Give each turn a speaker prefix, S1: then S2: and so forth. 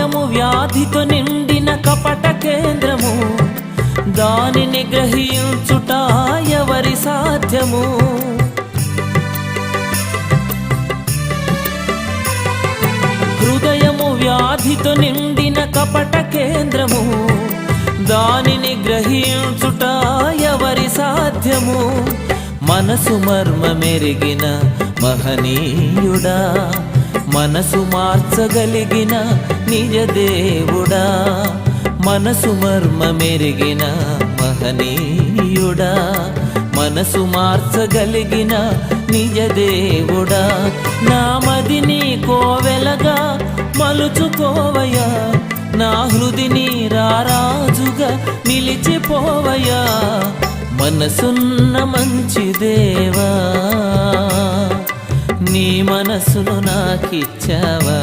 S1: హృదయము వ్యాధితో నిండిన కపట కేంద్రము, దానిని గ్రహించుట ఎవరి సాధ్యము? హృదయము వ్యాధితో నిండిన కపట కేంద్రము, దానిని గ్రహించుట ఎవరి సాధ్యము? మనసు మర్మమెరిగిన మహనీయుడా, మనసు మార్చగలిగిన నిజ దేవుడా, మనసు మర్మమెరిగిన మహనీయుడా, మనసు మార్చగలిగిన నిజ దేవుడా, నా మదిని కోవెలగా మలుచుకోవయ్యా, నా హృదిని రారాజుగా నిలిచిపోవయ్యా. మనసున్న మంచి దేవా, నీ మనసును నాకిచ్చావా?